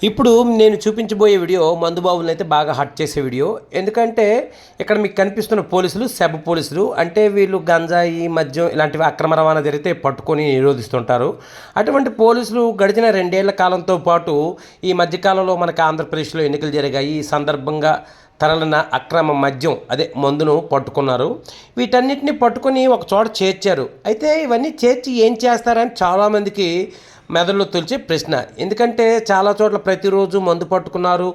ఇప్పుడు నేను చూపించబోయే వీడియో మందుబాబులను అయితే బాగా హర్ట్ చేసే వీడియో. ఎందుకంటే ఇక్కడ మీకు కనిపిస్తున్న పోలీసులు సెబ్ పోలీసులు. అంటే వీళ్ళు గంజాయి, మద్యం ఇలాంటివి అక్రమ రవాణా జరిగితే పట్టుకొని నిరోధిస్తుంటారు. అటువంటి పోలీసులు గడిచిన 2 ఏళ్ల కాలంతో పాటు ఈ మధ్యకాలంలో మనకు ఆంధ్రప్రదేశ్లో ఎన్నికలు జరిగాయి. ఈ సందర్భంగా తరలిన అక్రమ మద్యం అదే మందును పట్టుకున్నారు. వీటన్నిటిని పట్టుకొని ఒక చోట చేర్చారు. అయితే ఇవన్నీ చేర్చి ఏం చేస్తారని చాలామందికి మెదడులో తొలిచే ప్రశ్న. ఎందుకంటే చాలా చోట్ల ప్రతిరోజు మందు పట్టుకున్నారు,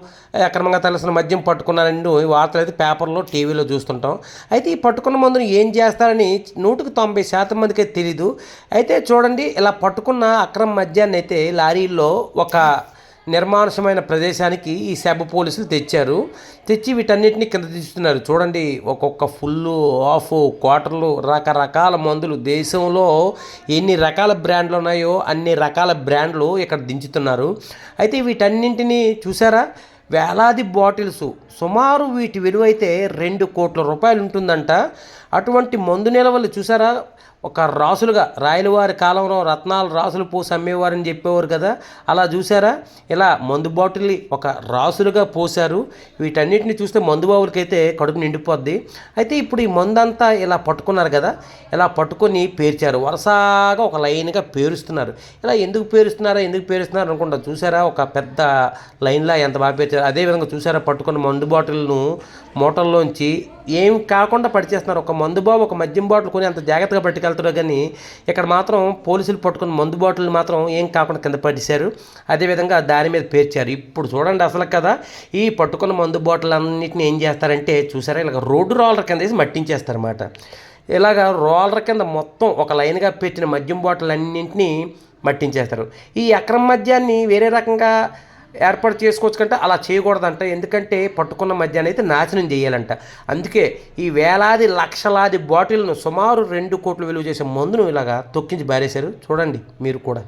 అక్రమంగా తలసిన మద్యం పట్టుకున్నారని వార్తలు అయితే పేపర్లో, టీవీలో చూస్తుంటాం. అయితే ఈ పట్టుకున్న మందును ఏం చేస్తారని 90% మందికి తెలీదు. అయితే చూడండి, ఇలా పట్టుకున్న అక్రమ మద్యాన్ని అయితే లారీల్లో ఒక నిర్మానుషమైన ప్రదేశానికి ఈ సెబ్ పోలీసులు తెచ్చి వీటన్నిటిని కింద తీస్తున్నారు. చూడండి, ఒక్కొక్క ఫుల్లు, హాఫ్, క్వార్టర్లు, రకరకాల మందులు. దేశంలో ఎన్ని రకాల బ్రాండ్లు ఉన్నాయో అన్ని రకాల బ్రాండ్లు ఇక్కడ దించుతున్నారు. అయితే వీటన్నింటినీ చూసారా, వేలాది బాటిల్స్, సుమారు వీటి విలువ అయితే 2 కోట్ల రూపాయలు ఉంటుందంట. అటువంటి మందు నిల్వలు చూసారా, ఒక రాసులుగా, రాయలవారి కాలంలో రత్నాలు రాసులు పోసి అమ్మేవారని చెప్పేవారు కదా, అలా చూసారా, ఇలా మందు బాటిల్ని ఒక రాసులుగా పోశారు. వీటన్నిటిని చూస్తే మందుబాబులకైతే కడుపు నిండిపోద్ది. అయితే ఇప్పుడు ఈ మందంతా ఇలా పట్టుకున్నారు కదా, ఇలా పట్టుకొని పేర్చారు. వరుసగా ఒక లైన్గా పేరుస్తున్నారు. ఇలా ఎందుకు పేరుస్తున్నారు అనుకుంటా. చూసారా, ఒక పెద్ద లైన్లా ఎంత బాగా పేర్చారు. అదేవిధంగా చూసారా, పట్టుకున్న మందు బాటిల్ను మూటల్లోంచి ఏం కాకుండా పడిచేస్తున్నారు. ఒక మందుబాబు ఒక మద్యం బాటిల్ కొని అంత జాగ్రత్తగా పట్టుకెళ్తారు, కానీ ఇక్కడ మాత్రం పోలీసులు పట్టుకున్న మందు బాటిల్ మాత్రం ఏం కాకుండా కింద పడేశారు. అదేవిధంగా దాని మీద పేర్చారు. ఇప్పుడు చూడండి అసలు కదా, ఈ పట్టుకున్న మందు బాటిల్ అన్నింటిని ఏం చేస్తారంటే చూసారా, ఇలాగ రోడ్డు రోలర్ కింద వేసి మట్టించేస్తారన్నమాట. ఇలాగ రోలర్ కింద మొత్తం ఒక లైన్గా పెట్టిన మద్యం బాటిల్ అన్నింటినీ మట్టించేస్తారు. ఈ అక్రమ మద్యాన్ని వేరే రకంగా ఏర్పాటు చేసుకోవచ్చు కంటే అలా చేయకూడదంట. ఎందుకంటే పట్టుకున్న మద్యాన్ని అయితే నాశనం చేయాలంట. అందుకే ఈ వేలాది లక్షలాది బాటిల్ను, సుమారు 2 కోట్లు విలువ చేసే మందును ఇలాగా తొక్కించి బారేశారు. చూడండి మీరు కూడా.